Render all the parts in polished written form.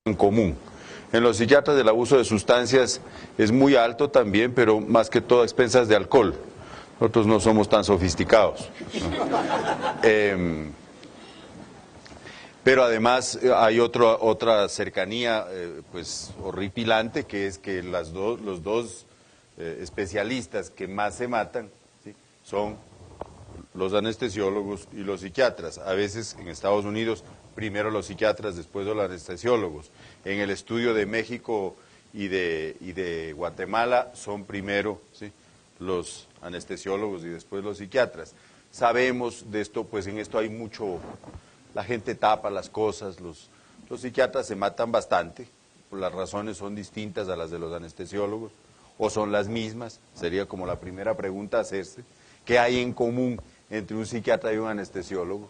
en común. En los psiquiatras el abuso de sustancias es muy alto también, pero más que todo a expensas de alcohol. Nosotros no somos tan sofisticados, ¿no? Pero además hay otra cercanía pues horripilante, que es que los dos especialistas que más se matan, ¿sí?, son los anestesiólogos y los psiquiatras. A veces en Estados Unidos primero los psiquiatras, después los anestesiólogos. En el estudio de México y de Guatemala son primero, ¿sí?, los anestesiólogos y después los psiquiatras. Sabemos de esto, pues en esto hay mucho, la gente tapa las cosas, los psiquiatras se matan bastante, las razones son distintas a las de los anestesiólogos, o son las mismas, sería como la primera pregunta a hacerse. ¿Qué hay en común entre un psiquiatra y un anestesiólogo?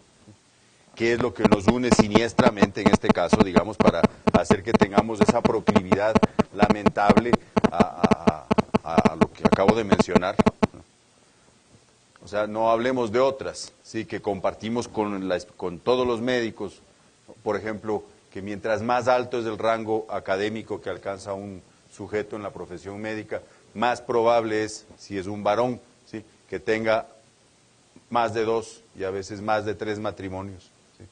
¿Qué es lo que nos une siniestramente en este caso, digamos, para hacer que tengamos esa proclividad lamentable a lo que acabo de mencionar? O sea, no hablemos de otras, ¿sí?, que compartimos con todos los médicos. Por ejemplo, que mientras más alto es el rango académico que alcanza un sujeto en la profesión médica, más probable es, si es un varón, ¿sí?, que tenga más de 2 y a veces más de 3 matrimonios, ¿sí?,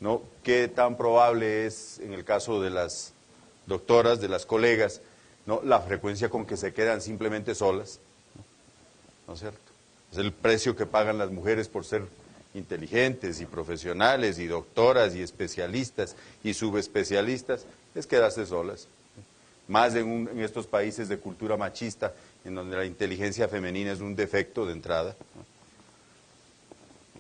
¿no? ¿Qué tan probable es, en el caso de las doctoras, de las colegas, ¿no?, la frecuencia con que se quedan simplemente solas? ¿No es cierto? Es el precio que pagan las mujeres por ser inteligentes y profesionales y doctoras y especialistas y subespecialistas, es quedarse solas. Más en estos países de cultura machista, en donde la inteligencia femenina es un defecto de entrada.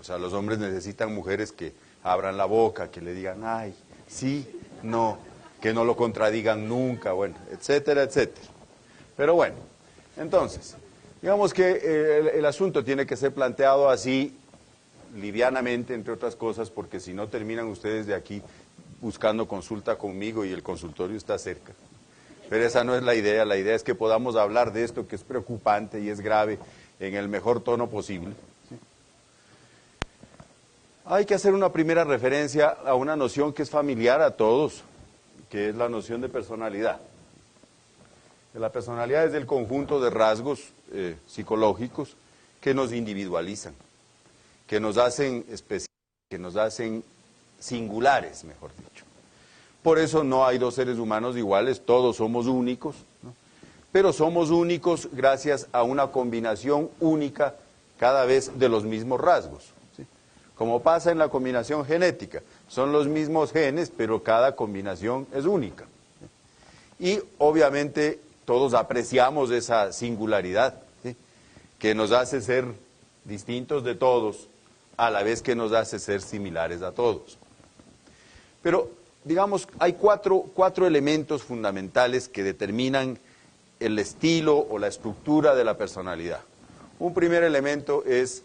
O sea, los hombres necesitan mujeres que abran la boca, que le digan, ay, sí, no, que no lo contradigan nunca, bueno, etcétera, etcétera. Pero bueno, entonces, digamos que el asunto tiene que ser planteado así, livianamente, entre otras cosas, porque si no terminan ustedes de aquí buscando consulta conmigo y el consultorio está cerca. Pero esa no es la idea es que podamos hablar de esto que es preocupante y es grave en el mejor tono posible. ¿Sí? Hay que hacer una primera referencia a una noción que es familiar a todos, que es la noción de personalidad. La personalidad es el conjunto de rasgos psicológicos que nos individualizan, que nos hacen especiales, que nos hacen singulares, mejor dicho. Por eso no hay dos seres humanos iguales, todos somos únicos, ¿no? Pero somos únicos gracias a una combinación única cada vez de los mismos rasgos, ¿sí? Como pasa en la combinación genética, son los mismos genes, pero cada combinación es única, ¿sí? Y obviamente todos apreciamos esa singularidad, ¿sí?, que nos hace ser distintos de todos, a la vez que nos hace ser similares a todos. Pero, digamos, hay cuatro elementos fundamentales que determinan el estilo o la estructura de la personalidad. Un primer elemento es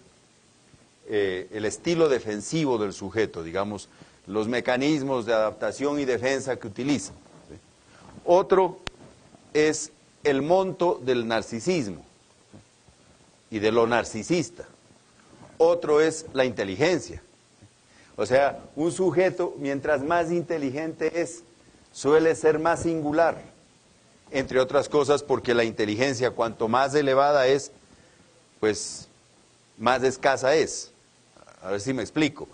el estilo defensivo del sujeto, digamos, los mecanismos de adaptación y defensa que utiliza, ¿sí? Otro es el monto del narcisismo y de lo narcisista. Otro es la inteligencia. O sea, un sujeto, mientras más inteligente es, suele ser más singular, entre otras cosas porque la inteligencia, cuanto más elevada es, pues más escasa es. A ver si me explico.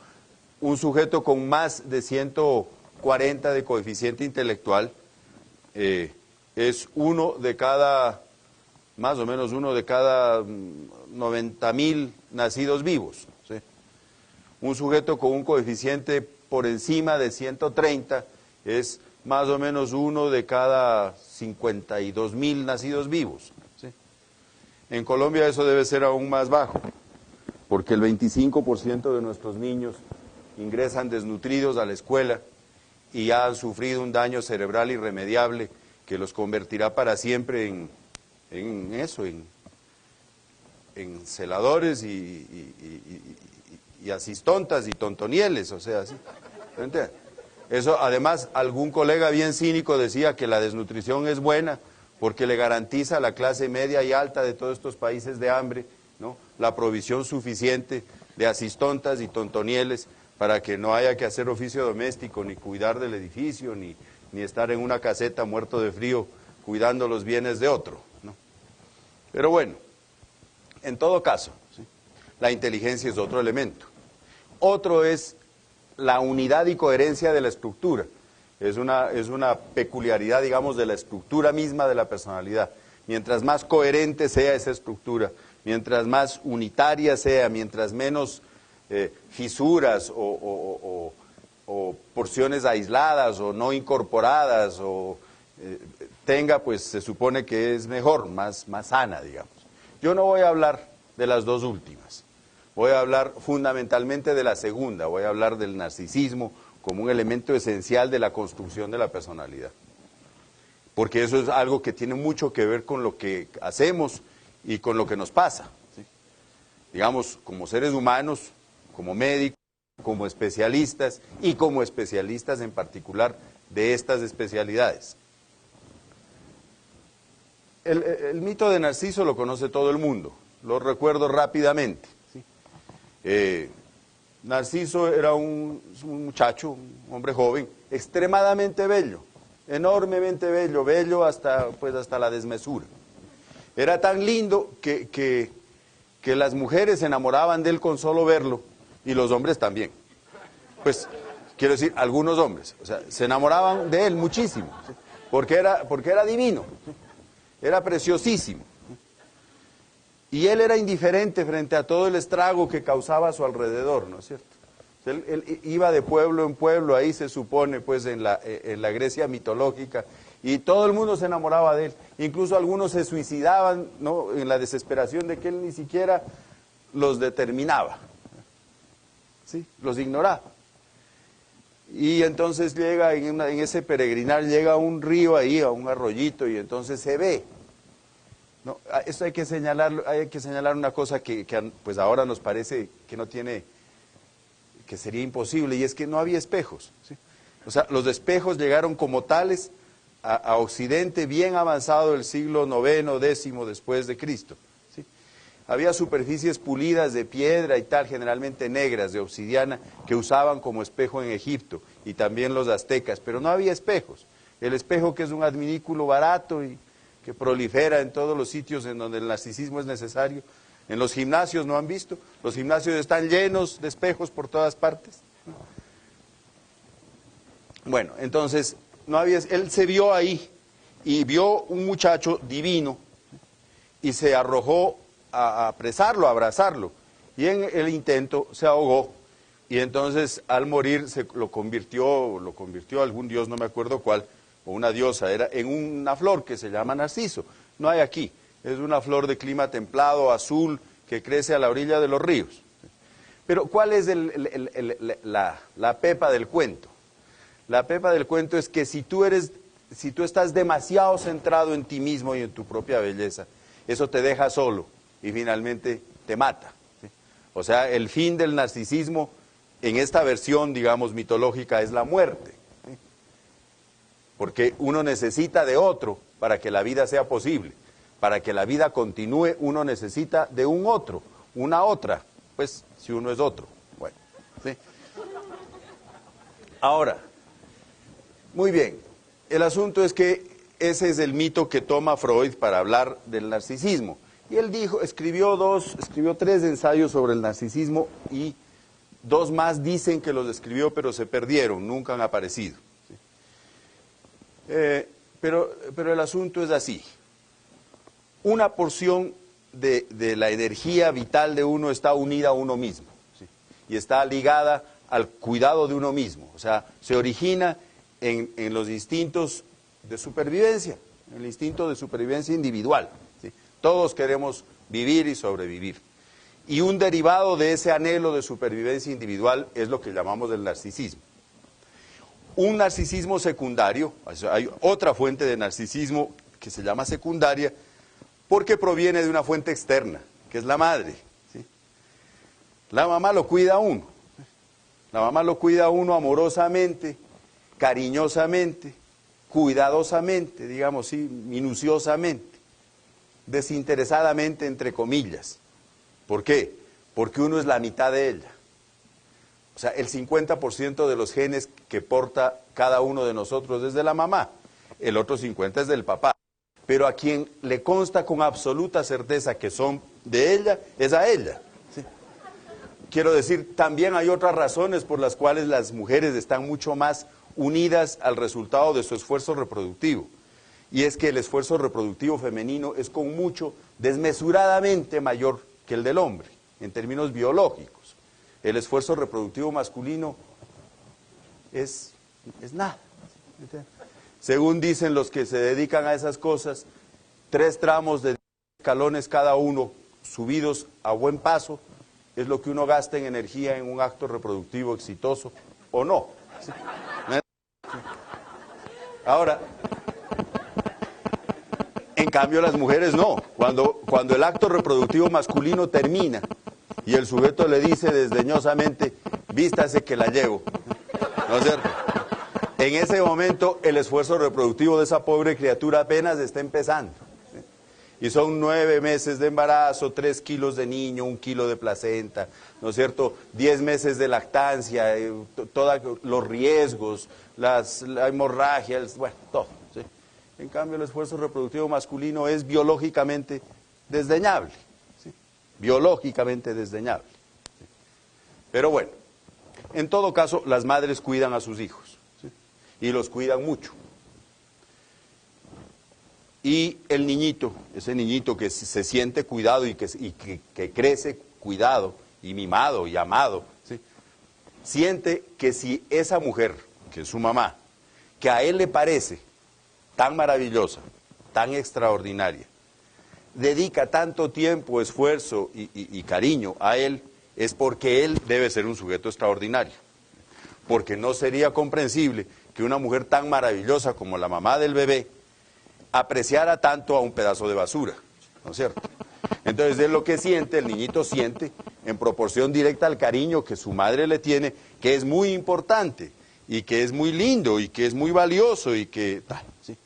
Un sujeto con más de 140 de coeficiente intelectual es más o menos uno de cada 90.000 nacidos vivos, ¿sí? Un sujeto con un coeficiente por encima de 130 es más o menos uno de cada 52.000 nacidos vivos, ¿sí? En Colombia eso debe ser aún más bajo, porque el 25% de nuestros niños ingresan desnutridos a la escuela y ya han sufrido un daño cerebral irremediable que los convertirá para siempre en celadores y asistontas y tontonieles, o sea, ¿sí? ¿Entiendes? Eso, además, algún colega bien cínico decía que la desnutrición es buena porque le garantiza a la clase media y alta de todos estos países de hambre, ¿no?, la provisión suficiente de asistontas y tontonieles para que no haya que hacer oficio doméstico, ni cuidar del edificio, ni ni estar en una caseta muerto de frío cuidando los bienes de otro, ¿no? Pero bueno, en todo caso, ¿sí?, la inteligencia es otro elemento. Otro es la unidad y coherencia de la estructura. Es una peculiaridad, digamos, de la estructura misma de la personalidad. Mientras más coherente sea esa estructura, mientras más unitaria sea, mientras menos fisuras o porciones aisladas o no incorporadas tenga, pues se supone que es mejor, más sana, digamos. Yo no voy a hablar de las dos últimas, voy a hablar fundamentalmente de la segunda, voy a hablar del narcisismo como un elemento esencial de la construcción de la personalidad. Porque eso es algo que tiene mucho que ver con lo que hacemos y con lo que nos pasa, ¿sí? Digamos, como seres humanos, como médicos, como especialistas y como especialistas en particular de estas especialidades. El mito de Narciso lo conoce todo el mundo, lo recuerdo rápidamente, ¿sí? Narciso era un muchacho, un hombre joven, extremadamente bello, enormemente bello, bello hasta la desmesura. Era tan lindo que las mujeres se enamoraban de él con solo verlo, y los hombres también. Pues, quiero decir, algunos hombres, o sea, se enamoraban de él muchísimo, ¿sí?, porque era divino, ¿sí?, era preciosísimo. Y él era indiferente frente a todo el estrago que causaba a su alrededor, ¿no es cierto? Él iba de pueblo en pueblo, ahí se supone, pues en la Grecia mitológica, y todo el mundo se enamoraba de él. Incluso algunos se suicidaban, ¿no?, en la desesperación de que él ni siquiera los determinaba, ¿sí?, los ignoraba. Y entonces llega, en ese peregrinar, llega a un río ahí, a un arroyito, y entonces se ve. No, esto hay que señalar una cosa que pues ahora nos parece que no tiene, que sería imposible, y es que no había espejos, ¿sí? O sea, los espejos llegaron como tales a Occidente bien avanzado el siglo IX, X después de Cristo, ¿sí? Había superficies pulidas de piedra y tal, generalmente negras, de obsidiana, que usaban como espejo en Egipto, y también los aztecas, pero no había espejos. El espejo, que es un adminículo barato y que prolifera en todos los sitios en donde el narcisismo es necesario. En los gimnasios, ¿no han visto? Los gimnasios están llenos de espejos por todas partes. Bueno, entonces, él se vio ahí y vio un muchacho divino y se arrojó a apresarlo, a abrazarlo, y en el intento se ahogó, y entonces al morir lo convirtió algún dios, no me acuerdo cuál, o una diosa, era en una flor que se llama narciso. No hay aquí, es una flor de clima templado, azul, que crece a la orilla de los ríos. Pero ¿cuál es la pepa del cuento? La pepa del cuento es que si tú estás demasiado centrado en ti mismo y en tu propia belleza, eso te deja solo y finalmente te mata, ¿sí? O sea, el fin del narcisismo en esta versión, digamos, mitológica es la muerte, ¿sí? Porque uno necesita de otro para que la vida sea posible. Para que la vida continúe, uno necesita de un otro, una otra, pues si uno es otro. Bueno, ¿sí? Ahora, muy bien, el asunto es que ese es el mito que toma Freud para hablar del narcisismo. Y él escribió 3 ensayos sobre el narcisismo, y 2 más dicen que los escribió, pero se perdieron, nunca han aparecido, ¿sí? Pero el asunto es así. Una porción de la energía vital de uno está unida a uno mismo, ¿sí?, y está ligada al cuidado de uno mismo. O sea, se origina en los instintos de supervivencia, en el instinto de supervivencia individual, ¿sí? Todos queremos vivir y sobrevivir. Y un derivado de ese anhelo de supervivencia individual es lo que llamamos el narcisismo. Un narcisismo secundario, hay otra fuente de narcisismo que se llama secundaria, porque proviene de una fuente externa, que es la madre, ¿sí? La mamá lo cuida a uno. La mamá lo cuida a uno amorosamente, cariñosamente, cuidadosamente, digamos, sí, minuciosamente, desinteresadamente, entre comillas. ¿Por qué? Porque uno es la mitad de ella. O sea, el 50% de los genes que porta cada uno de nosotros es de la mamá, el otro 50% es del papá. Pero a quien le consta con absoluta certeza que son de ella, es a ella. ¿Sí? Quiero decir, también hay otras razones por las cuales las mujeres están mucho más unidas al resultado de su esfuerzo reproductivo. Y es que el esfuerzo reproductivo femenino es con mucho, desmesuradamente mayor que el del hombre, en términos biológicos. El esfuerzo reproductivo masculino es nada. Según dicen los que se dedican a esas cosas, 3 tramos de 10 escalones cada uno, subidos a buen paso, es lo que uno gasta en energía en un acto reproductivo exitoso, o no. ¿Sí? Ahora, en cambio las mujeres no. Cuando el acto reproductivo masculino termina y el sujeto le dice desdeñosamente, vístase que la llevo, ¿no es cierto? En ese momento el esfuerzo reproductivo de esa pobre criatura apenas está empezando. ¿Sí? Y son 9 meses de embarazo, 3 kilos de niño, 1 kilo de placenta, ¿no es cierto? 10 meses de lactancia, todos los riesgos, la hemorragia, bueno, todo. ¿Sí? En cambio el esfuerzo reproductivo masculino es biológicamente desdeñable. ¿Sí? Biológicamente desdeñable. ¿Sí? Pero bueno, en todo caso las madres cuidan a sus hijos. Y los cuidan mucho. Y el niñito, ese niñito que se siente cuidado y que crece cuidado y mimado y amado, ¿sí? Siente que si esa mujer, que es su mamá, que a él le parece tan maravillosa, tan extraordinaria, dedica tanto tiempo, esfuerzo y cariño a él, es porque él debe ser un sujeto extraordinario. Porque no sería comprensible que una mujer tan maravillosa como la mamá del bebé apreciara tanto a un pedazo de basura, ¿no es cierto? Entonces es lo que siente, el niñito siente, en proporción directa al cariño que su madre le tiene, que es muy importante, y que es muy lindo, y que es muy valioso, y que tal, ¿sí?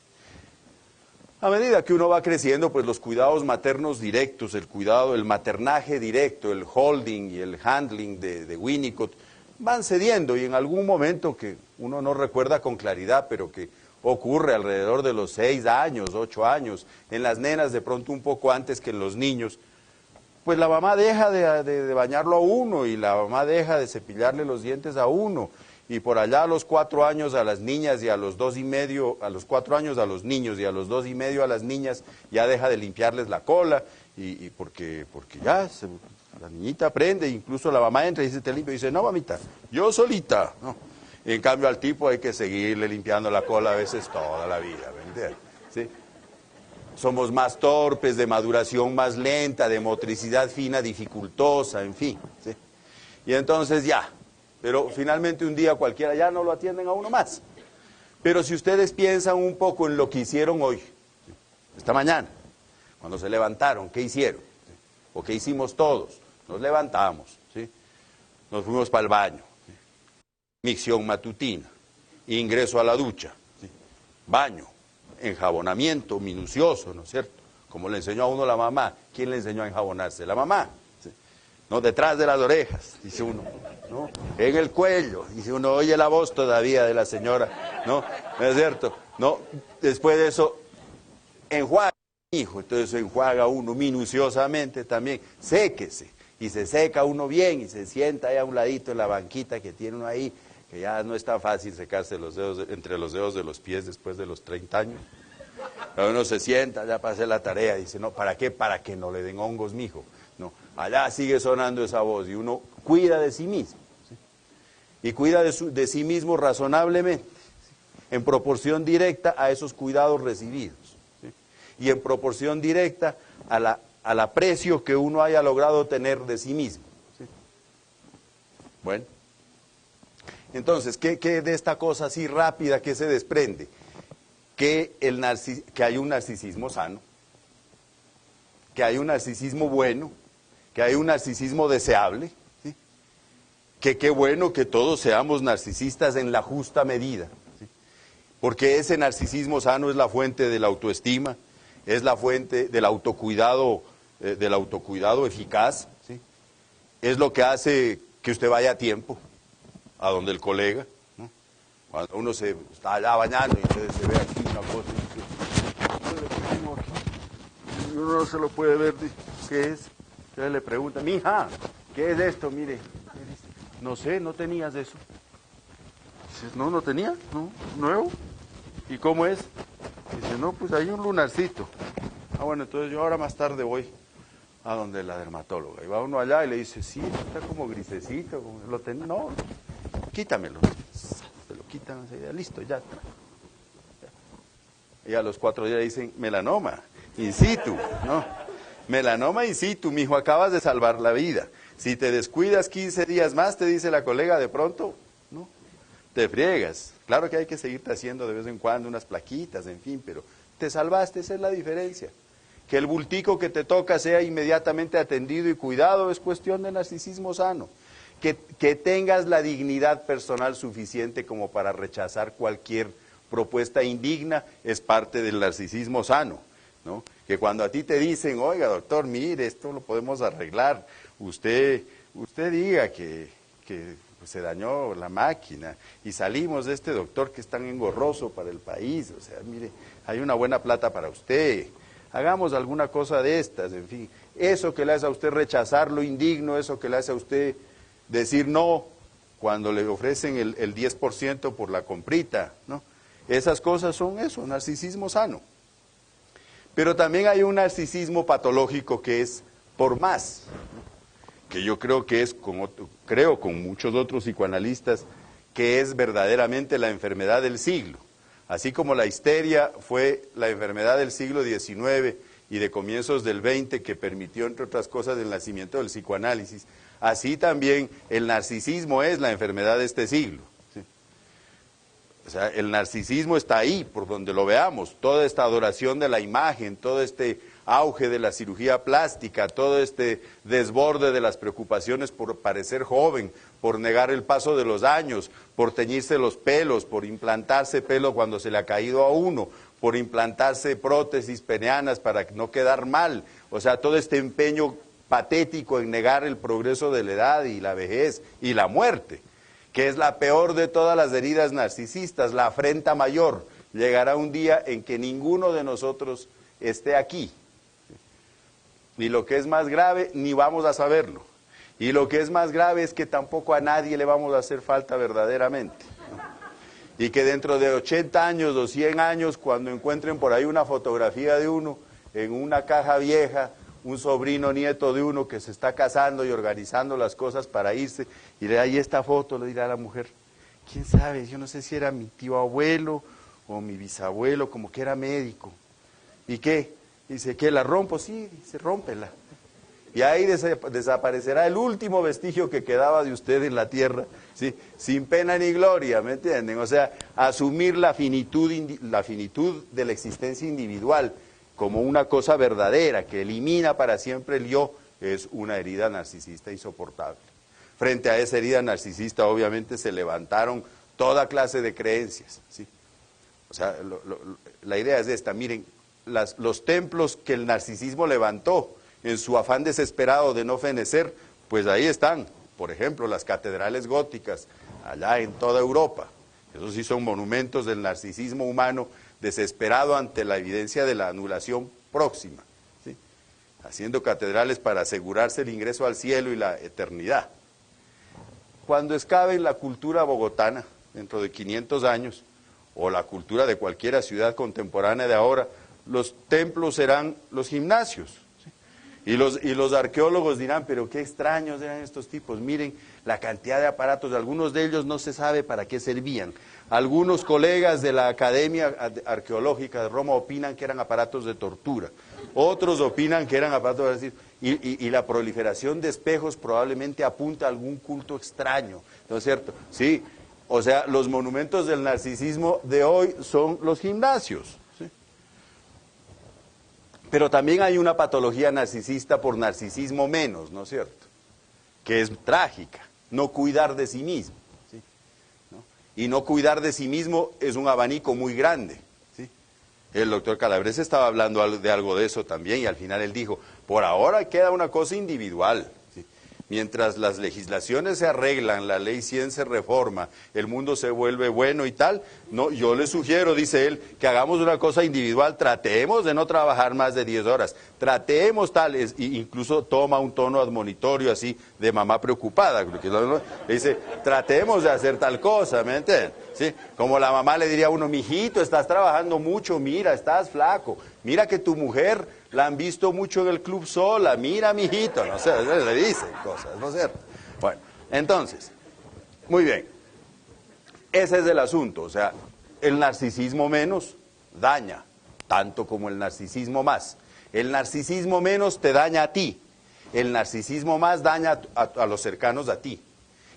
A medida que uno va creciendo, pues los cuidados maternos directos, el cuidado, el maternaje directo, el holding y el handling de Winnicott, van cediendo, y en algún momento que uno no recuerda con claridad, pero que ocurre alrededor de los 6 años, 8 años, en las nenas de pronto un poco antes que en los niños, pues la mamá deja de bañarlo a uno, y la mamá deja de cepillarle los dientes a uno, y por allá a los 4 años a las niñas y a los 2 y medio, a los 4 años a los niños y a los 2 y medio a las niñas, ya deja de limpiarles la cola, y porque ya la niñita aprende, incluso la mamá entra y dice, te limpio, y dice, no mamita, yo solita, no. Y en cambio al tipo hay que seguirle limpiando la cola a veces toda la vida, ¿me entiendes? ¿Sí? Somos más torpes, de maduración más lenta, de motricidad fina, dificultosa, en fin, ¿sí? Y entonces ya, pero finalmente un día cualquiera ya no lo atienden a uno más. Pero si ustedes piensan un poco en lo que hicieron hoy, ¿sí? Esta mañana, cuando se levantaron, ¿qué hicieron? ¿Sí? ¿O qué hicimos todos? Nos levantamos, ¿sí? Nos fuimos para el baño, ¿sí? Micción matutina, ingreso a la ducha, ¿sí? Baño, enjabonamiento minucioso, ¿no es cierto? Como le enseñó a uno la mamá. ¿Quién le enseñó a enjabonarse? La mamá. ¿Sí? No, detrás de las orejas, dice uno, ¿no? En el cuello, dice uno, oye la voz todavía de la señora, ¿no? ¿No es cierto? No, después de eso, enjuaga, hijo, entonces se enjuaga uno minuciosamente también, séquese, y se seca uno bien, y se sienta ahí a un ladito en la banquita que tiene uno ahí, que ya no es tan fácil secarse los dedos, entre los dedos de los pies después de los 30 años. Pero uno se sienta, ya pasé la tarea, dice, no, ¿para qué? Para que no le den hongos, mijo. No, allá sigue sonando esa voz, y uno cuida de sí mismo, ¿sí? Y cuida de sí mismo razonablemente, ¿sí? En proporción directa a esos cuidados recibidos, ¿sí? Y en proporción directa al aprecio que uno haya logrado tener de sí mismo, ¿sí? Bueno. Entonces, ¿qué de esta cosa así rápida que se desprende? Que hay un narcisismo sano, que hay un narcisismo bueno, que hay un narcisismo deseable, ¿sí? Que qué bueno que todos seamos narcisistas en la justa medida, ¿sí? Porque ese narcisismo sano es la fuente de la autoestima, es la fuente del autocuidado eficaz, ¿sí? Es lo que hace que usted vaya a tiempo, a donde el colega, ¿no? Cuando uno se está allá bañando y entonces se ve aquí una cosa, y uno no se lo puede ver, dice, ¿qué es? Entonces le pregunta, mija, ¿qué es esto? Mire, no sé, no tenías eso. Dices, no, no tenía, no, nuevo. ¿Y cómo es? Dice, no, pues hay un lunarcito. Ah, bueno, entonces yo ahora más tarde voy a donde la dermatóloga. Y va uno allá y le dice, sí, está como grisecito, lo tenía, no, quítamelo. Se lo quitan enseguida, listo, ya. Y a los 4 días dicen, melanoma, in situ, ¿no? Melanoma in situ, mijo, acabas de salvar la vida. Si te descuidas 15 días más, te dice la colega, de pronto, ¿no? Te friegas. Claro que hay que seguirte haciendo de vez en cuando unas plaquitas, en fin, pero te salvaste, esa es la diferencia. Que el bultico que te toca sea inmediatamente atendido y cuidado es cuestión de narcisismo sano. Que tengas la dignidad personal suficiente como para rechazar cualquier propuesta indigna es parte del narcisismo sano, ¿no? Que cuando a ti te dicen, oiga doctor, mire, esto lo podemos arreglar, usted diga que se dañó la máquina y salimos de este doctor que es tan engorroso para el país, o sea, mire, hay una buena plata para usted, hagamos alguna cosa de estas, en fin, eso que le hace a usted rechazar lo indigno, eso que le hace a usted decir no cuando le ofrecen el 10% por la comprita, ¿no? Esas cosas son eso, narcisismo sano. Pero también hay un narcisismo patológico que es por más, que yo creo que es, con muchos otros psicoanalistas, que es verdaderamente la enfermedad del siglo. Así como la histeria fue la enfermedad del siglo XIX y de comienzos del XX que permitió, entre otras cosas, el nacimiento del psicoanálisis, así también el narcisismo es la enfermedad de este siglo. ¿Sí? O sea, el narcisismo está ahí, por donde lo veamos, toda esta adoración de la imagen, todo este auge de la cirugía plástica, todo este desborde de las preocupaciones por parecer joven, por negar el paso de los años, por teñirse los pelos, por implantarse pelo cuando se le ha caído a uno, por implantarse prótesis peneanas para no quedar mal, o sea, todo este empeño patético en negar el progreso de la edad y la vejez y la muerte, que es la peor de todas las heridas narcisistas, la afrenta mayor. Llegará un día en que ninguno de nosotros esté aquí. Y lo que es más grave, ni vamos a saberlo. Y lo que es más grave es que tampoco a nadie le vamos a hacer falta verdaderamente, ¿no? Y que dentro de 80 años o 100 años, cuando encuentren por ahí una fotografía de uno en una caja vieja, un sobrino nieto de uno que se está casando y organizando las cosas para irse, y le ahí esta foto, le dirá a la mujer, quién sabe, yo no sé si era mi tío abuelo o mi bisabuelo, como que era médico. ¿Y qué? Dice, ¿qué, la rompo? Sí, dice, rómpela. Y ahí desaparecerá el último vestigio que quedaba de usted en la tierra, ¿sí? Sin pena ni gloria, ¿me entienden? O sea, asumir la finitud de la existencia individual como una cosa verdadera, que elimina para siempre el yo, es una herida narcisista insoportable. Frente a esa herida narcisista, obviamente, se levantaron toda clase de creencias, ¿sí? O sea, la idea es esta, miren, los templos que el narcisismo levantó en su afán desesperado de no fenecer, pues ahí están. Por ejemplo, las catedrales góticas, allá en toda Europa. Esos sí son monumentos del narcisismo humano desesperado ante la evidencia de la anulación próxima, ¿sí? Haciendo catedrales para asegurarse el ingreso al cielo y la eternidad. Cuando escabe la cultura bogotana, dentro de 500 años, o la cultura de cualquier ciudad contemporánea de ahora, los templos serán los gimnasios, ¿sí? Y los arqueólogos dirán, pero qué extraños eran estos tipos, miren la cantidad de aparatos, algunos de ellos no se sabe para qué servían. Algunos colegas de la Academia Arqueológica de Roma opinan que eran aparatos de tortura, otros opinan que eran aparatos de... Y la proliferación de espejos probablemente apunta a algún culto extraño, ¿no es cierto? Sí, o sea, los monumentos del narcisismo de hoy son los gimnasios. Pero también hay una patología narcisista por narcisismo menos, ¿no es cierto? Que es trágica, no cuidar de sí mismo, ¿sí? ¿No? Y no cuidar de sí mismo es un abanico muy grande, ¿sí? El doctor Calabrese estaba hablando de algo de eso también y al final él dijo, por ahora queda una cosa individual, ¿sí? Mientras las legislaciones se arreglan, la ley 100 se reforma, el mundo se vuelve bueno y tal, no, yo le sugiero, dice él, que hagamos una cosa individual, tratemos de no trabajar más de 10 horas, tratemos tal, incluso toma un tono admonitorio así de mamá preocupada, porque le dice, tratemos de hacer tal cosa, ¿me entiendes? ¿Sí? Como la mamá le diría a uno, mijito, estás trabajando mucho, mira, estás flaco, mira que tu mujer la han visto mucho en el club sola, mira, mijito, no sé, le dicen cosas, ¿no es cierto? Bueno, entonces, muy bien, ese es el asunto, o sea, el narcisismo menos daña, tanto como el narcisismo más. El narcisismo menos te daña a ti, el narcisismo más daña a los cercanos a ti.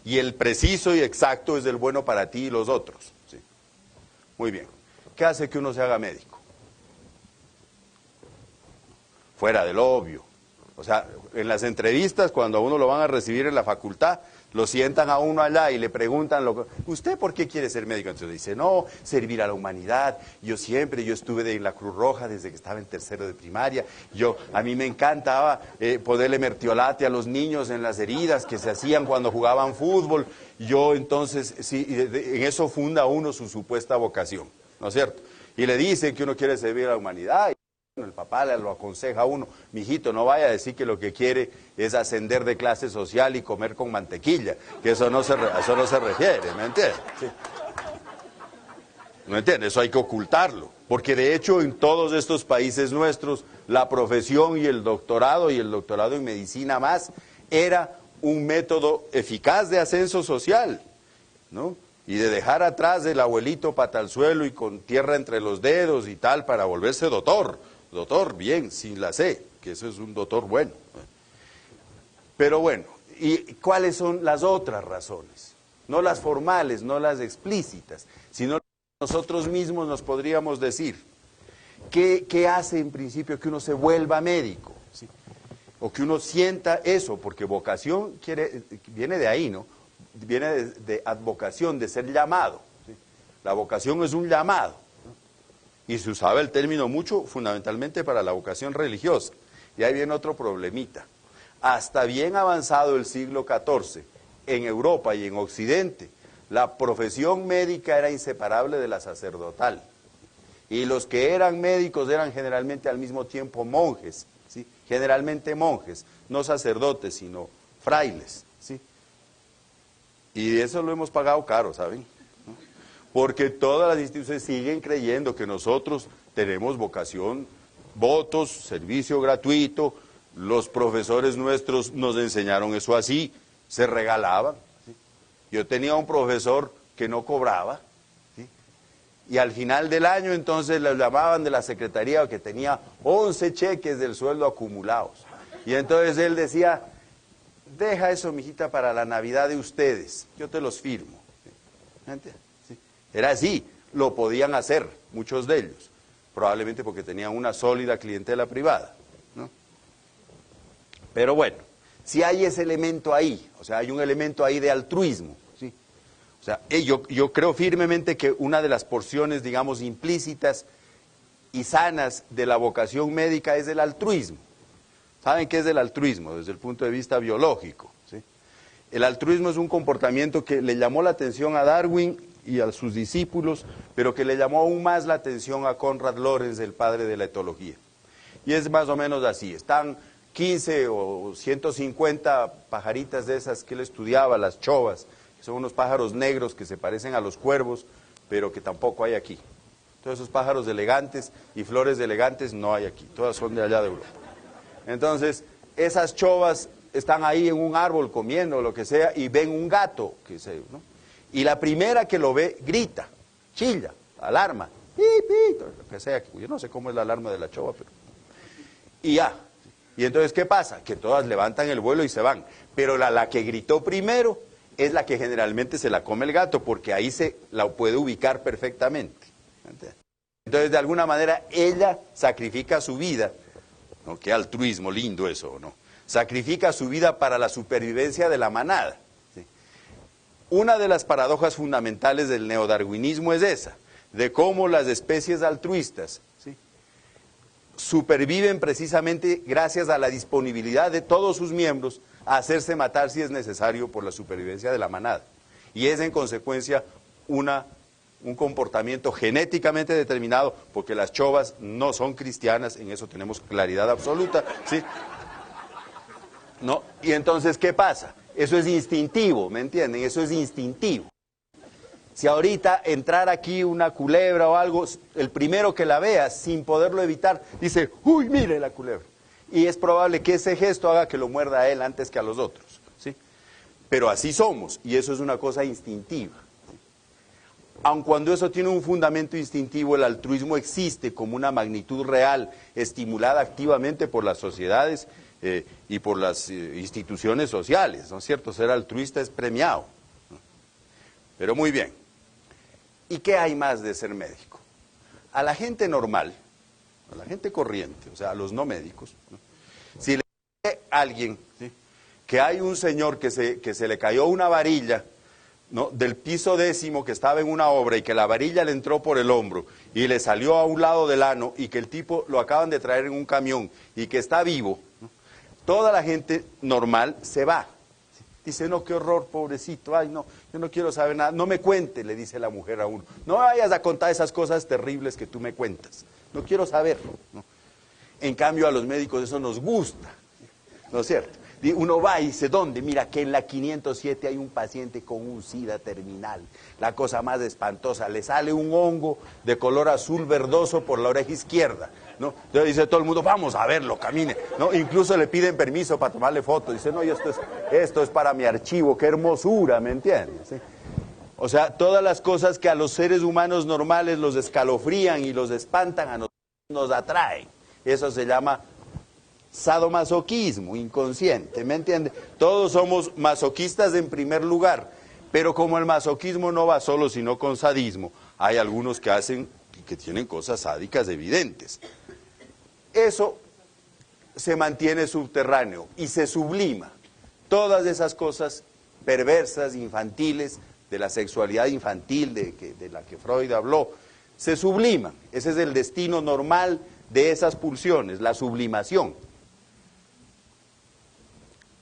Y el preciso y exacto es el bueno para ti y los otros. ¿Sí? Muy bien. ¿Qué hace que uno se haga médico? Fuera del obvio. O sea, en las entrevistas, cuando a uno lo van a recibir en la facultad, lo sientan a uno allá y le preguntan, ¿usted por qué quiere ser médico? Entonces dice, no, servir a la humanidad. Yo estuve en la Cruz Roja desde que estaba en tercero de primaria. A mí me encantaba ponerle mertiolate a los niños en las heridas que se hacían cuando jugaban fútbol. Entonces, sí, en eso funda uno su supuesta vocación, ¿no es cierto? Y le dicen que uno quiere servir a la humanidad. El papá lo aconseja a uno, mijito, no vaya a decir que lo que quiere es ascender de clase social y comer con mantequilla, que eso no se refiere, ¿me entiendes? Sí. ¿Me entiendes? Eso hay que ocultarlo, porque de hecho en todos estos países nuestros, la profesión y el doctorado en medicina más, era un método eficaz de ascenso social, ¿no? Y de dejar atrás el abuelito pata al suelo y con tierra entre los dedos y tal para volverse doctor. Doctor, bien, sin la C, que eso es un doctor bueno. Pero bueno, ¿y cuáles son las otras razones? No las formales, no las explícitas, sino nosotros mismos nos podríamos decir. ¿Qué hace en principio que uno se vuelva médico? ¿Sí? O que uno sienta eso, porque vocación viene de ahí, ¿no? Viene de advocación, de ser llamado. ¿Sí? La vocación es un llamado. Y se usaba el término mucho fundamentalmente para la vocación religiosa. Y ahí viene otro problemita. Hasta bien avanzado el siglo XIV, en Europa y en Occidente, la profesión médica era inseparable de la sacerdotal. Y los que eran médicos eran generalmente al mismo tiempo monjes, ¿sí? Generalmente monjes, no sacerdotes, sino frailes, ¿sí? Y eso lo hemos pagado caro, ¿saben? Porque todas las instituciones siguen creyendo que nosotros tenemos vocación, votos, servicio gratuito, los profesores nuestros nos enseñaron eso así, se regalaban. ¿Sí? Yo tenía un profesor que no cobraba, ¿sí? Y al final del año entonces le llamaban de la secretaría que tenía 11 cheques del sueldo acumulados. Y entonces él decía, deja eso, mijita, para la Navidad de ustedes, yo te los firmo. ¿Sí? ¿Entiendes? Era así, lo podían hacer, muchos de ellos, probablemente porque tenían una sólida clientela privada, ¿no? Pero bueno, si hay ese elemento ahí, o sea, hay un elemento ahí de altruismo, ¿sí? O sea, yo creo firmemente que una de las porciones, digamos, implícitas y sanas de la vocación médica es el altruismo. ¿Saben qué es el altruismo desde el punto de vista biológico? ¿Sí? El altruismo es un comportamiento que le llamó la atención a Darwin y a sus discípulos, pero que le llamó aún más la atención a Konrad Lorenz, el padre de la etología. Y es más o menos así, están 15 o 150 pajaritas de esas que él estudiaba, las chovas, que son unos pájaros negros que se parecen a los cuervos, pero que tampoco hay aquí. Todos esos pájaros elegantes y flores elegantes no hay aquí, todas son de allá de Europa. Entonces, esas chovas están ahí en un árbol comiendo o lo que sea y ven un gato, ¿no? Y la primera que lo ve, grita, chilla, alarma, pi, pi, lo que sea. Yo no sé cómo es la alarma de la chova, pero... Y ya. Y entonces, ¿qué pasa? Que todas levantan el vuelo y se van. Pero la que gritó primero es la que generalmente se la come el gato, porque ahí se la puede ubicar perfectamente. Entonces, de alguna manera, ella sacrifica su vida. ¿No? Qué altruismo lindo eso, ¿no? Sacrifica su vida para la supervivencia de la manada. Una de las paradojas fundamentales del neodarwinismo es esa, de cómo las especies altruistas, ¿sí?, superviven precisamente gracias a la disponibilidad de todos sus miembros a hacerse matar si es necesario por la supervivencia de la manada. Y es en consecuencia un comportamiento genéticamente determinado, porque las chovas no son cristianas, en eso tenemos claridad absoluta, ¿sí? ¿No? Y entonces, ¿qué pasa? Eso es instintivo, ¿me entienden? Eso es instintivo. Si ahorita entrara aquí una culebra o algo, el primero que la vea, sin poderlo evitar, dice, uy, mire la culebra. Y es probable que ese gesto haga que lo muerda a él antes que a los otros, ¿sí? Pero así somos, y eso es una cosa instintiva. Aun cuando eso tiene un fundamento instintivo, el altruismo existe como una magnitud real, estimulada activamente por las sociedades y por las instituciones sociales, ¿no es cierto? Ser altruista es premiado. Pero muy bien. ¿Y qué hay más de ser médico? A la gente normal, a la gente corriente, o sea, a los no médicos, ¿no? Si le dice a alguien, ¿sí?, que hay un señor que se le cayó una varilla, ¿no?, del piso 10º, que estaba en una obra y que la varilla le entró por el hombro y le salió a un lado del ano y que el tipo lo acaban de traer en un camión y que está vivo, ¿no?, toda la gente normal se va. Dice, no, qué horror, pobrecito, ay, no, yo no quiero saber nada, no me cuente, le dice la mujer a uno, no vayas a contar esas cosas terribles que tú me cuentas, no quiero saberlo, ¿no? En cambio a los médicos eso nos gusta, ¿no es cierto? Y uno va y dice, ¿dónde? Mira que en la 507 hay un paciente con un SIDA terminal, la cosa más espantosa, le sale un hongo de color azul verdoso por la oreja izquierda, ¿no? Entonces dice todo el mundo, vamos a verlo, camine, ¿no? Incluso le piden permiso para tomarle fotos, dice, no, esto es para mi archivo, qué hermosura, ¿me entiendes? ¿Sí? O sea, todas las cosas que a los seres humanos normales los escalofrían y los espantan, a nosotros nos atraen. Eso se llama sadomasoquismo inconsciente, ¿me entiende? Todos somos masoquistas en primer lugar, pero como el masoquismo no va solo sino con sadismo, hay algunos que hacen y que tienen cosas sádicas evidentes. Eso se mantiene subterráneo y se sublima. Todas esas cosas perversas, infantiles, de la sexualidad infantil de la que Freud habló, se subliman. Ese es el destino normal de esas pulsiones, la sublimación.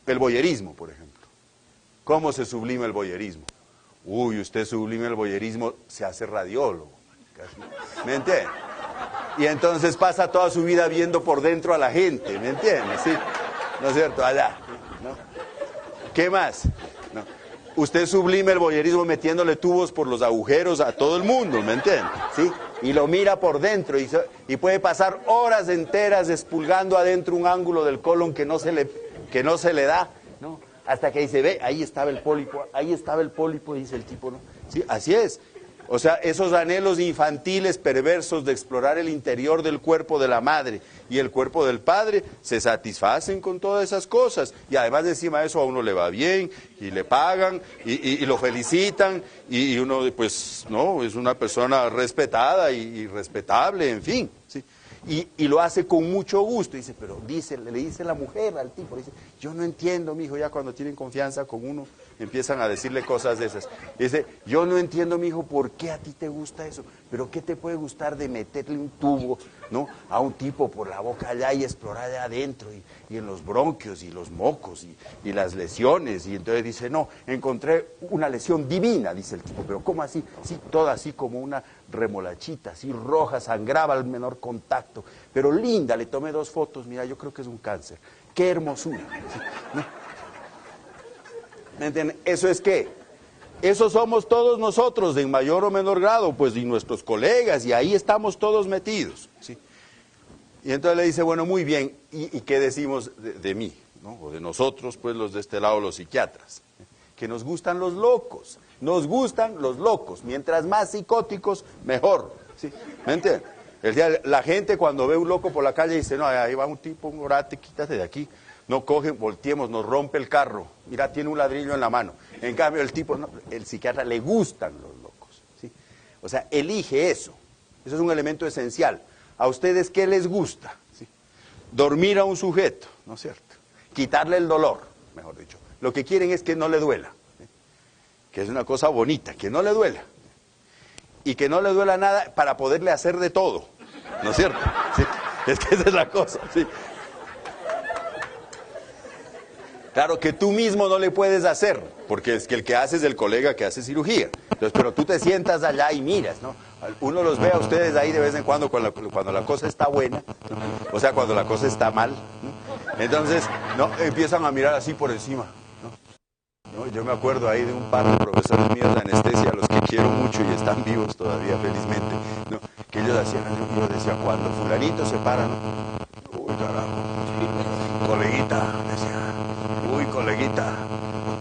El voyerismo, por ejemplo. ¿Cómo se sublima el voyerismo? Uy, usted sublime el voyerismo, se hace radiólogo. ¿Me entiende? Y entonces pasa toda su vida viendo por dentro a la gente, ¿me entiende? ¿Sí? ¿No es cierto? Allá, ¿no? ¿Qué más? ¿No? Usted sublime el voyerismo metiéndole tubos por los agujeros a todo el mundo, ¿me entiende? ¿Sí? Y lo mira por dentro y puede pasar horas enteras expulgando adentro un ángulo del colon que no se le da, ¿no? Hasta que dice, ve, ahí estaba el pólipo, dice el tipo, ¿no? Sí, así es. O sea, esos anhelos infantiles perversos de explorar el interior del cuerpo de la madre y el cuerpo del padre se satisfacen con todas esas cosas. Y además encima de eso a uno le va bien y le pagan y lo felicitan y uno pues no, es una persona respetada y respetable, en fin, ¿sí? Y lo hace con mucho gusto. Dice, pero le dice la mujer al tipo, dice, yo no entiendo, mijo, ya cuando tienen confianza con uno, empiezan a decirle cosas de esas. Dice, yo no entiendo, mijo, por qué a ti te gusta eso, pero ¿qué te puede gustar de meterle un tubo, ¿no?, a un tipo por la boca allá y explorar allá adentro y en los bronquios y los mocos y las lesiones? Y entonces dice, no, encontré una lesión divina, dice el tipo, pero ¿cómo así? Sí, toda así como una remolachita, así roja, sangraba al menor contacto, pero linda, le tomé 2 fotos, mira, yo creo que es un cáncer, qué hermosura, ¿sí? ¿No? ¿Me entienden? ¿Eso es qué? Eso somos todos nosotros, en mayor o menor grado, pues, y nuestros colegas, y ahí estamos todos metidos, ¿sí? Y entonces le dice, bueno, muy bien, ¿y qué decimos de mí, ¿no?, o de nosotros, pues, los de este lado, los psiquiatras? Que nos gustan los locos, mientras más psicóticos, mejor, ¿sí? ¿Me entienden? La gente cuando ve un loco por la calle dice, no, ahí va un tipo, un orate, quítate de aquí. No cogen, volteemos, nos rompe el carro, mira, tiene un ladrillo en la mano. En cambio el tipo, no, el psiquiatra le gustan los locos, ¿sí? O sea, elige eso es un elemento esencial. ¿A ustedes qué les gusta? ¿Sí? Dormir a un sujeto, ¿no es cierto? Quitarle el dolor, mejor dicho. Lo que quieren es que no le duela, ¿sí?, que es una cosa bonita, que no le duela. Y que no le duela nada para poderle hacer de todo, ¿no es cierto? ¿Sí? Es que esa es la cosa, ¿sí? Claro que tú mismo no le puedes hacer, porque es que el que hace es el colega que hace cirugía. Entonces, pero tú te sientas allá y miras, ¿no? Uno los ve a ustedes ahí de vez en cuando cuando la cosa está buena, ¿no? O sea, cuando la cosa está mal, ¿no? Entonces, no, empiezan a mirar así por encima, ¿no? Yo me acuerdo ahí de un par de profesores míos de anestesia, a los que quiero mucho y están vivos todavía, felizmente, ¿no? Que ellos hacían, yo decía, cuando fulanito se para, ¿no? Uy, carajo, coleguita, decía, uy, coleguita,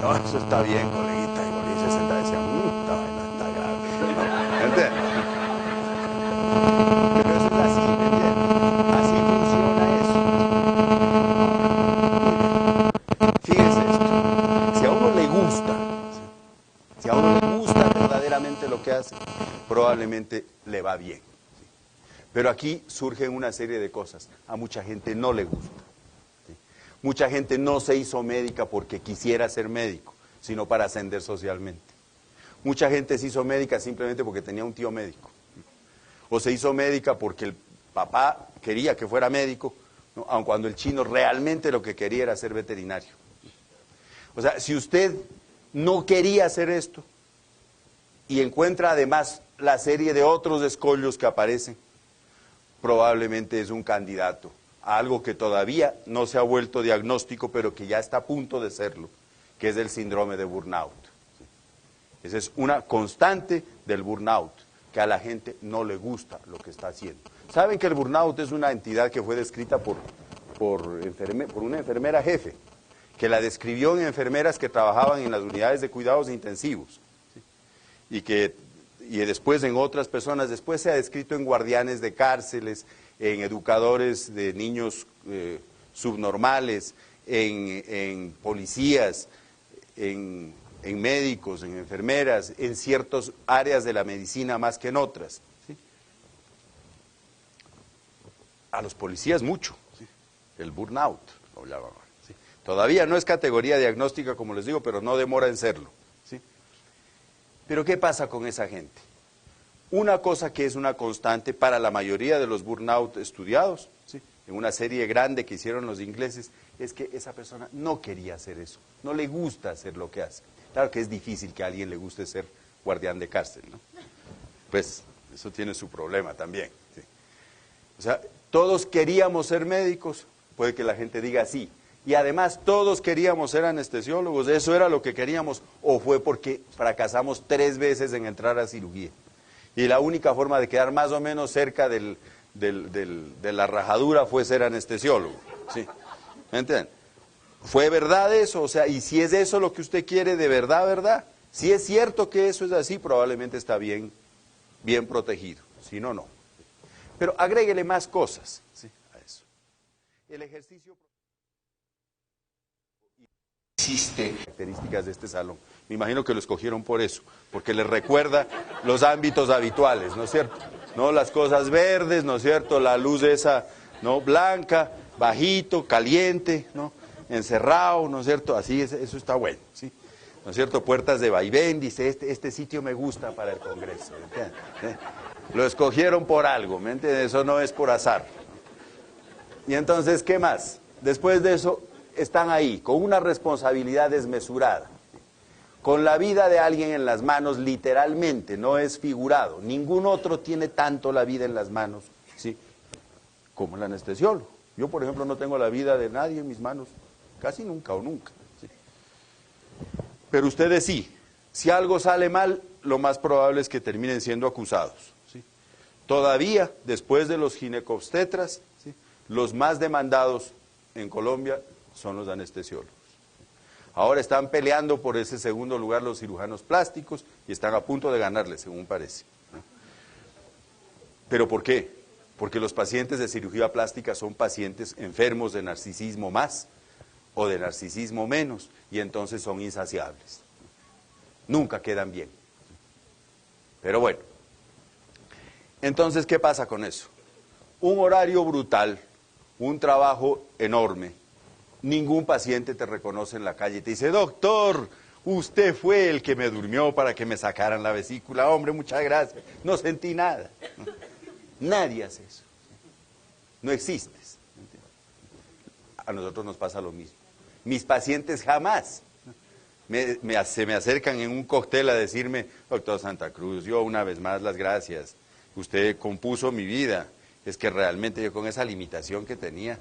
no, eso está bien, coleguita, y volví se sentaba y decía, esta vaina está grave, ¿no? ¿Entiendes? Pero eso es así, ¿me entiendes? Así funciona eso. Muy bien. Fíjese esto, si a uno le gusta, si a uno le gusta verdaderamente lo que hace, probablemente le va bien. Pero aquí surgen una serie de cosas. A mucha gente no le gusta. Mucha gente no se hizo médica porque quisiera ser médico, sino para ascender socialmente. Mucha gente se hizo médica simplemente porque tenía un tío médico. O se hizo médica porque el papá quería que fuera médico, ¿no? Aun cuando el chino realmente lo que quería era ser veterinario. O sea, si usted no quería hacer esto y encuentra además la serie de otros escollos que aparecen, probablemente es un candidato a algo que todavía no se ha vuelto diagnóstico, pero que ya está a punto de serlo, que es el síndrome de burnout. Esa es una constante del burnout, que a la gente no le gusta lo que está haciendo. ¿Saben que el burnout es una entidad que fue descrita por una enfermera jefe, que la describió en enfermeras que trabajaban en las unidades de cuidados intensivos, ¿sí? Y después en otras personas, después se ha descrito en guardianes de cárceles, en educadores de niños subnormales, en policías, en médicos, en enfermeras, en ciertas áreas de la medicina más que en otras, ¿sí? A los policías mucho, ¿sí? El burnout, lo llaman, ¿sí? Todavía no es categoría diagnóstica, como les digo, pero no demora en serlo, ¿sí? Pero ¿qué pasa con esa gente? Una cosa que es una constante para la mayoría de los burnout estudiados, ¿sí? En una serie grande que hicieron los ingleses, es que esa persona no quería hacer eso, no le gusta hacer lo que hace. Claro que es difícil que a alguien le guste ser guardián de cárcel, ¿no? Pues eso tiene su problema también, ¿sí? O sea, todos queríamos ser médicos, puede que la gente diga sí. Y además todos queríamos ser anestesiólogos, ¿eso era lo que queríamos o fue porque fracasamos 3 veces en entrar a cirugía? Y la única forma de quedar más o menos cerca de la rajadura fue ser anestesiólogo, ¿sí? ¿Me entienden? ¿Fue verdad eso? O sea, y si es eso lo que usted quiere de verdad, ¿verdad? Si es cierto que eso es así, probablemente está bien protegido, si no, no. Pero agréguele más cosas, ¿sí? A eso. El ejercicio existe características de este salón. Me imagino que lo escogieron por eso, porque les recuerda los ámbitos habituales, ¿no es cierto? ¿No? Las cosas verdes, ¿no es cierto? La luz esa, ¿no? Blanca, bajito, caliente, ¿no? Encerrado, ¿no es cierto? Así, eso está bueno, ¿sí? ¿No es cierto? Puertas de vaivén, dice, este sitio me gusta para el Congreso, ¿me entiendes? Lo escogieron por algo, ¿me entiendes? Eso no es por azar. Y entonces, ¿qué más? Después de eso, están ahí, con una responsabilidad desmesurada, con la vida de alguien en las manos, literalmente, no es figurado. Ningún otro tiene tanto la vida en las manos, ¿sí? Como el anestesiólogo. Yo, por ejemplo, no tengo la vida de nadie en mis manos, casi nunca o nunca, ¿sí? Pero ustedes sí. Si algo sale mal, lo más probable es que terminen siendo acusados, ¿sí? Todavía, después de los ginecobstetras, ¿sí? Los más demandados en Colombia son los anestesiólogos. Ahora están peleando por ese segundo lugar los cirujanos plásticos y están a punto de ganarle, según parece, ¿no? ¿Pero por qué? Porque los pacientes de cirugía plástica son pacientes enfermos de narcisismo más o de narcisismo menos, y entonces son insaciables. Nunca quedan bien. Pero bueno, entonces, ¿qué pasa con eso? Un horario brutal, un trabajo enorme. Ningún paciente te reconoce en la calle y te dice, doctor, usted fue el que me durmió para que me sacaran la vesícula. Hombre, muchas gracias. No sentí nada. Nadie hace eso. No existes. A nosotros nos pasa lo mismo. Mis pacientes jamás se me acercan en un cóctel a decirme, doctor Santa Cruz, yo una vez más las gracias, usted compuso mi vida, es que realmente yo con esa limitación que tenía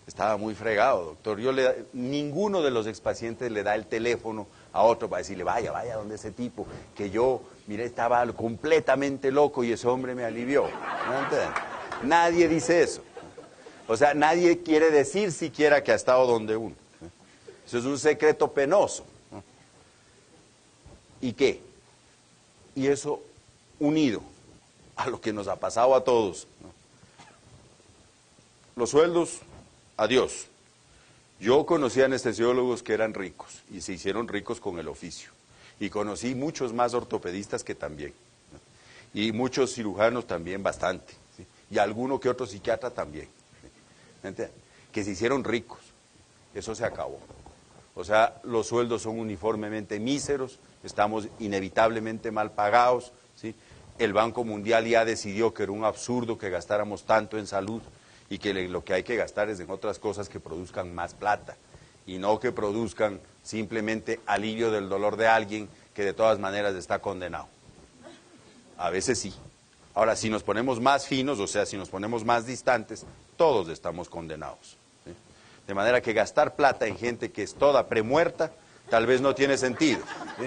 estaba muy fregado, doctor. Ninguno de los expacientes le da el teléfono a otro para decirle, vaya donde ese tipo, que yo, mire, estaba completamente loco y ese hombre me alivió. ¿No entienden? Nadie dice eso. O sea, nadie quiere decir siquiera que ha estado donde uno. Eso es un secreto penoso. ¿Y qué? Y eso unido a lo que nos ha pasado a todos. Los sueldos, adiós. Yo conocí anestesiólogos que eran ricos y se hicieron ricos con el oficio. Y conocí muchos más ortopedistas que también. Y muchos cirujanos también bastante. ¿Sí? Y alguno que otro psiquiatra también. ¿Sí? Que se hicieron ricos. Eso se acabó. O sea, los sueldos son uniformemente míseros, estamos inevitablemente mal pagados, ¿sí? El Banco Mundial ya decidió que era un absurdo que gastáramos tanto en salud y que lo que hay que gastar es en otras cosas que produzcan más plata y no que produzcan simplemente alivio del dolor de alguien que de todas maneras está condenado. A veces sí. Ahora, si nos ponemos más finos, o sea, si nos ponemos más distantes, todos estamos condenados. De manera que gastar plata en gente que es toda premuerta, tal vez no tiene sentido. ¿Sí?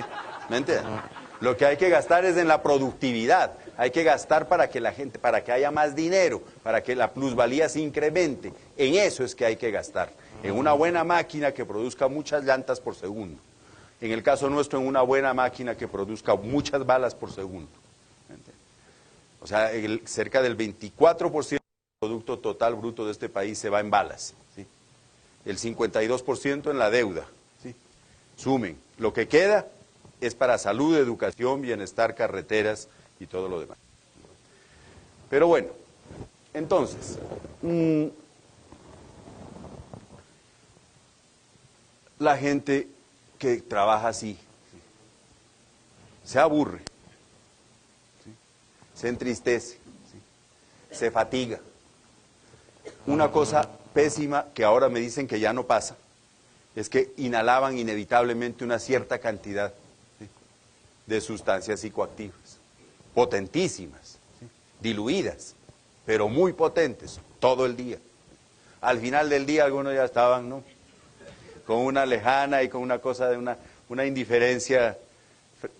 ¿Me entienden? Lo que hay que gastar es en la productividad. Hay que gastar para que la gente, para que haya más dinero, para que la plusvalía se incremente. En eso es que hay que gastar. En una buena máquina que produzca muchas llantas por segundo. En el caso nuestro, en una buena máquina que produzca muchas balas por segundo. ¿Me entienden? O sea, cerca del 24% del Producto Total Bruto de este país se va en balas. ¿Sí? El 52% en la deuda. ¿Sí? Sumen. Lo que queda es para salud, educación, bienestar, carreteras y todo lo demás. Pero bueno, entonces, la gente que trabaja así, ¿sí? Se aburre, ¿sí? Se entristece, ¿sí? Se fatiga. Una cosa pésima que ahora me dicen que ya no pasa, es que inhalaban inevitablemente una cierta cantidad, ¿sí? De sustancias psicoactivas, potentísimas, ¿sí? Diluidas, pero muy potentes, todo el día. Al final del día algunos ya estaban, ¿no?, con una lejana y con una cosa de una indiferencia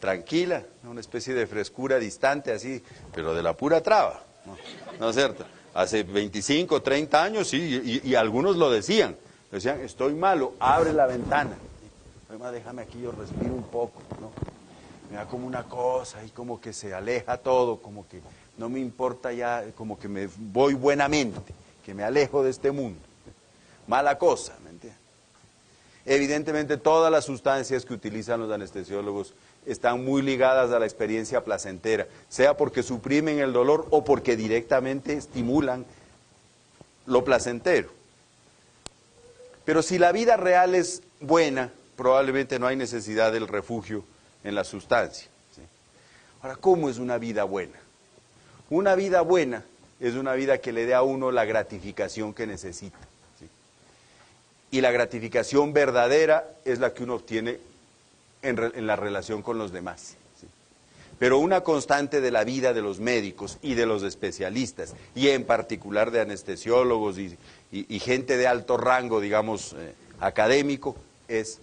tranquila, una especie de frescura distante así, pero de la pura traba, ¿no es cierto? Hace 25, 30 años, sí, y algunos lo decían, estoy malo, abre la ventana. Además, déjame aquí, yo respiro un poco, ¿no? Me da como una cosa y como que se aleja todo, como que no me importa ya, como que me voy buenamente, que me alejo de este mundo. Mala cosa, ¿me entiendes? Evidentemente todas las sustancias que utilizan los anestesiólogos están muy ligadas a la experiencia placentera, sea porque suprimen el dolor o porque directamente estimulan lo placentero. Pero si la vida real es buena, probablemente no hay necesidad del refugio en la sustancia. ¿Sí? Ahora, ¿cómo es una vida buena? Una vida buena es una vida que le dé a uno la gratificación que necesita. ¿Sí? Y la gratificación verdadera es la que uno obtiene en la relación con los demás. ¿Sí? Pero una constante de la vida de los médicos y de los especialistas, y en particular de anestesiólogos y gente de alto rango, digamos, académico, es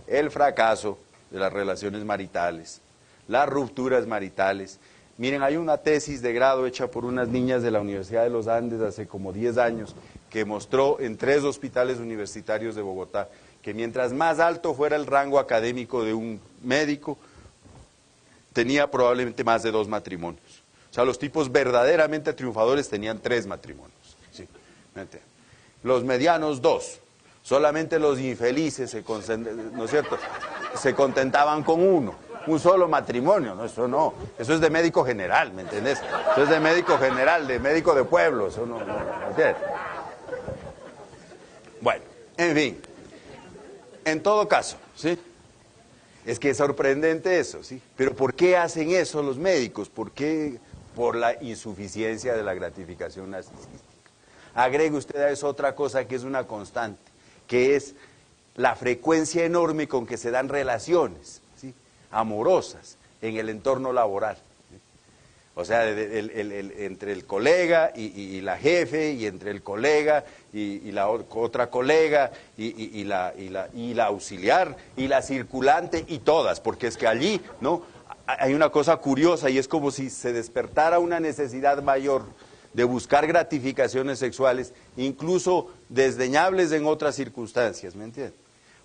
el fracaso de las relaciones maritales, las rupturas maritales. Miren, hay una tesis de grado hecha por unas niñas de la Universidad de los Andes hace como 10 años que mostró en 3 hospitales universitarios de Bogotá que mientras más alto fuera el rango académico de un médico, tenía probablemente más de 2 matrimonios. O sea, los tipos verdaderamente triunfadores tenían 3 matrimonios. ¿Sí? Los medianos 2. Solamente los infelices, ¿no es cierto?, se contentaban con 1. Un solo matrimonio, no, eso no, eso es de médico general, ¿me entendés? Eso es de médico general, de médico de pueblo, eso no, ¿me entiendes? Bueno, en fin, en todo caso, ¿sí? Es que es sorprendente eso, ¿sí? Pero ¿por qué hacen eso los médicos? ¿Por qué? Por la insuficiencia de la gratificación narcisística. Agregue usted a eso otra cosa que es una constante, que es la frecuencia enorme con que se dan relaciones, ¿sí?, amorosas en el entorno laboral. O sea, entre el colega y la jefe, y entre el colega y la otra colega, y la auxiliar, y la circulante, y todas, porque es que allí, ¿no?, hay una cosa curiosa, y es como si se despertara una necesidad mayor de buscar gratificaciones sexuales, incluso desdeñables en otras circunstancias, ¿me entiendes?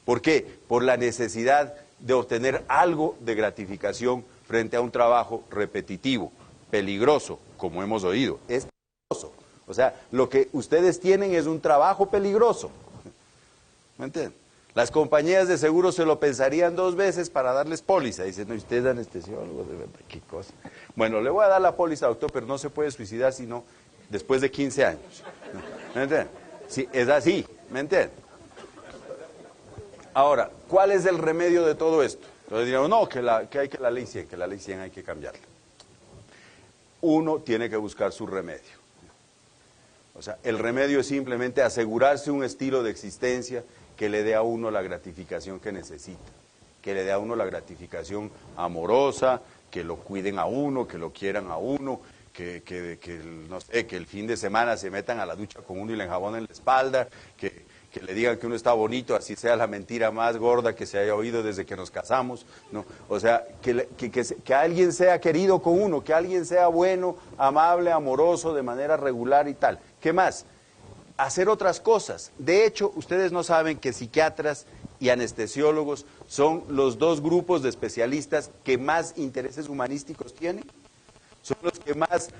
¿Por qué? Por la necesidad de obtener algo de gratificación frente a un trabajo repetitivo, peligroso, como hemos oído, es peligroso. O sea, lo que ustedes tienen es un trabajo peligroso. ¿Me entienden? Las compañías de seguros se lo pensarían 2 veces para darles póliza. Dicen, no, usted es anestesiólogo, de verdad, qué cosa. Bueno, le voy a dar la póliza, doctor, pero no se puede suicidar sino después de 15 años. ¿Me entienden? Sí, es así, ¿me entienden? Ahora, ¿cuál es el remedio de todo esto? Entonces diríamos, no, que hay que la ley 100, que la ley 100 hay que cambiarla. Uno tiene que buscar su remedio. O sea, el remedio es simplemente asegurarse un estilo de existencia que le dé a uno la gratificación que necesita, que le dé a uno la gratificación amorosa, que lo cuiden a uno, que lo quieran a uno, no sé, que el fin de semana se metan a la ducha con uno y le enjabonen la espalda, que le digan que uno está bonito, así sea la mentira más gorda que se haya oído desde que nos casamos, ¿no? O sea, que alguien sea querido con uno, que alguien sea bueno, amable, amoroso, de manera regular y tal. ¿Qué más? Hacer otras cosas. De hecho, ustedes no saben que psiquiatras y anestesiólogos son los 2 grupos de especialistas que más intereses humanísticos tienen. Son los que más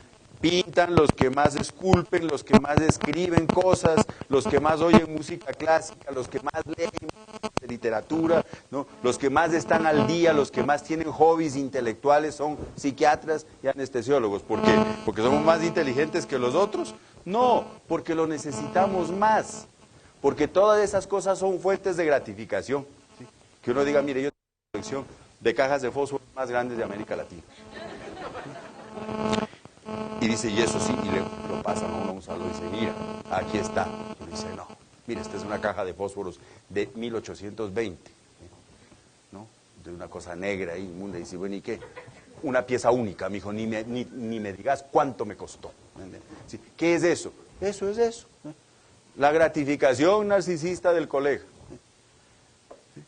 pintan, los que más esculpen, los que más escriben cosas, los que más oyen música clásica, los que más leen de literatura, ¿no? Los que más están al día, los que más tienen hobbies intelectuales son psiquiatras y anestesiólogos. ¿Por qué? ¿Porque somos más inteligentes que los otros? No, porque lo necesitamos más, porque todas esas cosas son fuentes de gratificación, ¿sí? Que uno diga, mire, yo tengo una colección de cajas de fósforo más grandes de América Latina. Y dice, y eso sí, y lo pasan a uno un saludo y dice, mira, aquí está. Y dice, no, mire, esta es una caja de fósforos de 1820, ¿no? De una cosa negra y inmunda. Y dice, bueno, ¿y qué? Una pieza única, mijo, ni me digas cuánto me costó. ¿Sí? ¿Qué es eso? Eso es eso. La gratificación narcisista del colega. ¿Sí?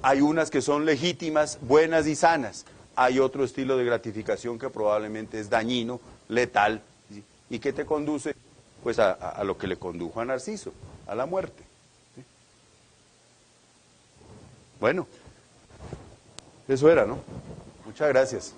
Hay unas que son legítimas, buenas y sanas. Hay otro estilo de gratificación que probablemente es dañino, letal, ¿sí? Y que te conduce pues a lo que le condujo a Narciso, a la muerte. ¿Sí? Bueno, eso era, ¿no? Muchas gracias.